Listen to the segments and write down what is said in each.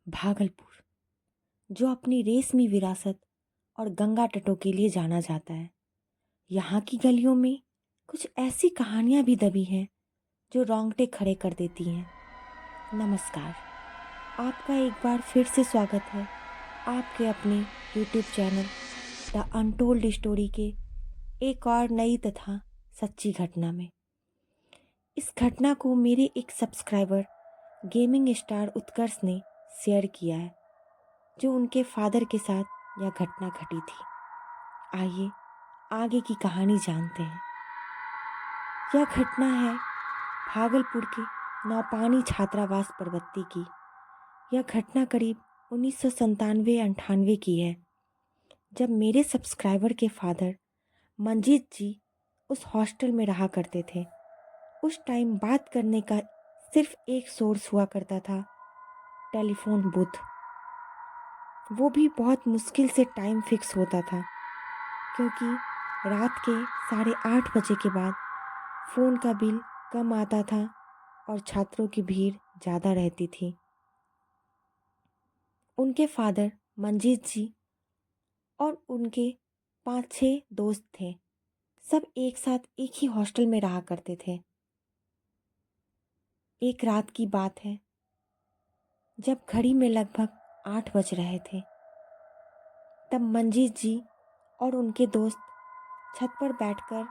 भागलपुर, जो अपनी रेशमी विरासत और गंगा तटों के लिए जाना जाता है। यहाँ की गलियों में कुछ ऐसी कहानियाँ भी दबी हैं जो रोंगटे खड़े कर देती हैं। नमस्कार, आपका एक बार फिर से स्वागत है आपके अपने YouTube channel the untold story के एक और नई तथा सच्ची घटना में। इस घटना को मेरे एक सब्सक्राइबर गेमिंग स्टार उत्कर्ष ने शेयर किया है, जो उनके फादर के साथ यह घटना घटी थी। आइए आगे की कहानी जानते हैं। यह घटना है भागलपुर के नौपानी छात्रावास प्रवृत्ति की। यह घटना करीब 1997-98 की है, जब मेरे सब्सक्राइबर के फादर मंजीत जी उस हॉस्टल में रहा करते थे। उस टाइम बात करने का सिर्फ एक सोर्स हुआ करता था, टेलीफोन बूथ। वो भी बहुत मुश्किल से टाइम फिक्स होता था, क्योंकि रात के 8:30 बजे के बाद फ़ोन का बिल कम आता था और छात्रों की भीड़ ज़्यादा रहती थी। उनके फादर मंजीत जी और उनके 5-6 दोस्त थे। सब एक साथ एक ही हॉस्टल में रहा करते थे। एक रात की बात है, जब घड़ी में लगभग 8 बज रहे थे, तब मंजीत जी और उनके दोस्त छत पर बैठकर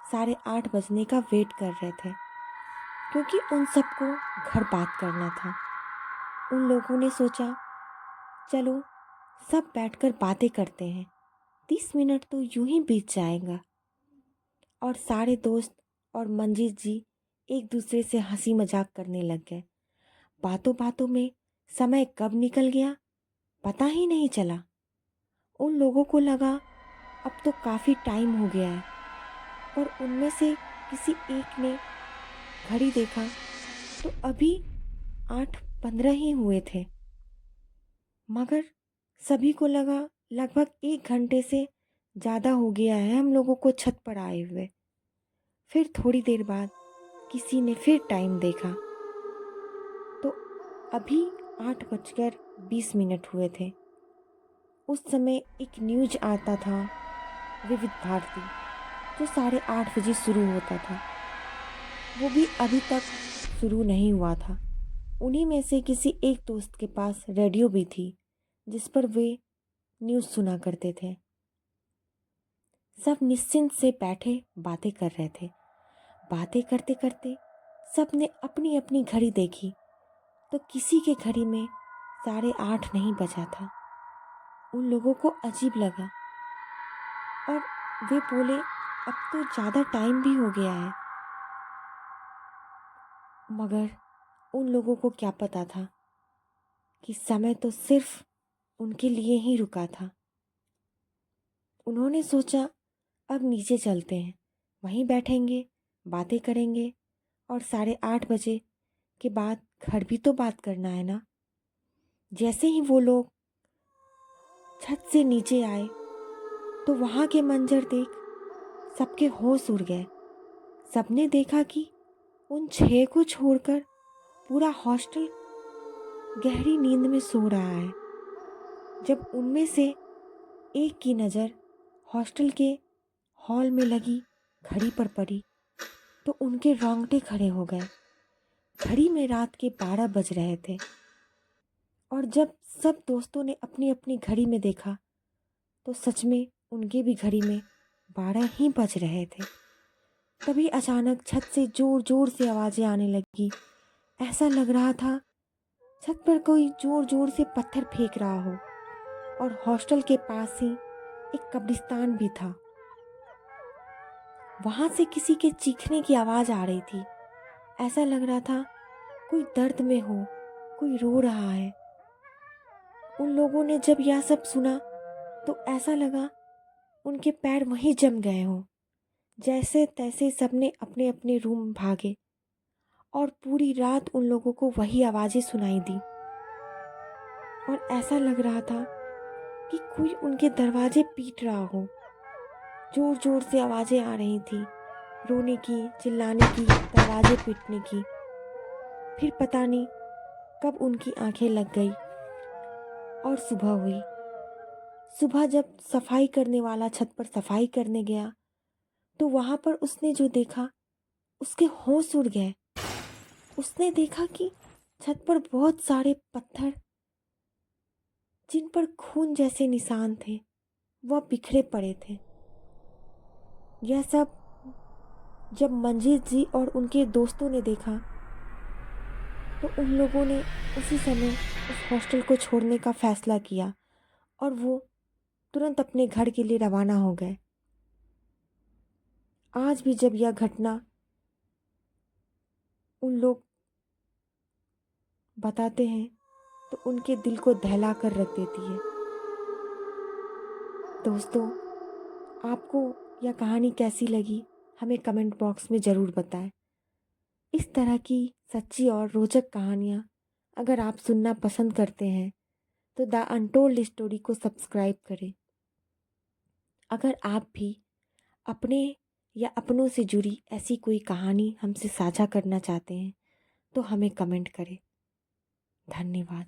8:30 बजने का वेट कर रहे थे, क्योंकि उन सबको घर बात करना था। उन लोगों ने सोचा, चलो सब बैठकर बातें करते हैं, 30 मिनट तो यूं ही बीत जाएगा। और सारे दोस्त और मंजीत जी एक दूसरे से हंसी मजाक करने लग गए। बातों बातों में समय कब निकल गया पता ही नहीं चला। उन लोगों को लगा अब तो काफ़ी टाइम हो गया है, और उनमें से किसी एक ने घड़ी देखा तो अभी 8:15 ही हुए थे। मगर सभी को लगा लगभग 1 घंटे से ज़्यादा हो गया है हम लोगों को छत पर आए हुए। फिर थोड़ी देर बाद किसी ने फिर टाइम देखा तो अभी 8:20 हुए थे। उस समय एक न्यूज आता था, विविध भारती, जो 8:30 बजे शुरू होता था। वो भी अभी तक शुरू नहीं हुआ था। उन्हीं में से किसी एक दोस्त के पास रेडियो भी थी, जिस पर वे न्यूज़ सुना करते थे। सब निश्चिंत से बैठे बातें कर रहे थे। बातें करते करते सब ने अपनी अपनी घड़ी देखी तो किसी के घड़ी में 8:30 नहीं बजा था। उन लोगों को अजीब लगा और वे बोले, अब तो ज़्यादा टाइम भी हो गया है। मगर उन लोगों को क्या पता था कि समय तो सिर्फ उनके लिए ही रुका था। उन्होंने सोचा, अब नीचे चलते हैं, वहीं बैठेंगे, बातें करेंगे, और 8:30 बजे के बाद घर भी तो बात करना है ना। जैसे ही वो लोग छत से नीचे आए तो वहाँ के मंजर देख सबके होश उड़ गए। सबने देखा कि उन 6 को छोड़कर पूरा हॉस्टल गहरी नींद में सो रहा है। जब उनमें से एक की नज़र हॉस्टल के हॉल में लगी घड़ी पर पड़ी तो उनके रोंगटे खड़े हो गए। घड़ी में रात के 12 बज रहे थे, और जब सब दोस्तों ने अपनी अपनी घड़ी में देखा तो सच में उनके भी घड़ी में 12 ही बज रहे थे। तभी अचानक छत से जोर जोर से आवाज़ें आने लगी। ऐसा लग रहा था छत पर कोई जोर जोर से पत्थर फेंक रहा हो, और हॉस्टल के पास ही एक कब्रिस्तान भी था। वहाँ से किसी के चीखने की आवाज़ आ रही थी। ऐसा लग रहा था कोई दर्द में हो, कोई रो रहा है। उन लोगों ने जब यह सब सुना तो ऐसा लगा उनके पैर वहीं जम गए हों। जैसे तैसे सबने अपने अपने रूम भागे, और पूरी रात उन लोगों को वही आवाज़ें सुनाई दी। और ऐसा लग रहा था कि कोई उनके दरवाजे पीट रहा हो। जोर जोर से आवाज़ें आ रही थी, रोने की, चिल्लाने की, दरवाजे पीटने की। फिर पता नहीं कब उनकी आंखें लग गई और सुबह हुई। सुबह जब सफाई करने वाला छत पर सफाई करने गया तो वहां पर उसने जो देखा उसके होश उड़ गए। उसने देखा कि छत पर बहुत सारे पत्थर जिन पर खून जैसे निशान थे वह बिखरे पड़े थे। यह सब जब मंजीत जी और उनके दोस्तों ने देखा तो उन लोगों ने उसी समय उस हॉस्टल को छोड़ने का फैसला किया और वो तुरंत अपने घर के लिए रवाना हो गए। आज भी जब यह घटना उन लोग बताते हैं तो उनके दिल को दहला कर रख देती है। दोस्तों, आपको यह कहानी कैसी लगी हमें कमेंट बॉक्स में ज़रूर बताएं। इस तरह की सच्ची और रोचक कहानियाँ अगर आप सुनना पसंद करते हैं तो द अनटोल्ड स्टोरी को सब्सक्राइब करें। अगर आप भी अपने या अपनों से जुड़ी ऐसी कोई कहानी हमसे साझा करना चाहते हैं तो हमें कमेंट करें। धन्यवाद।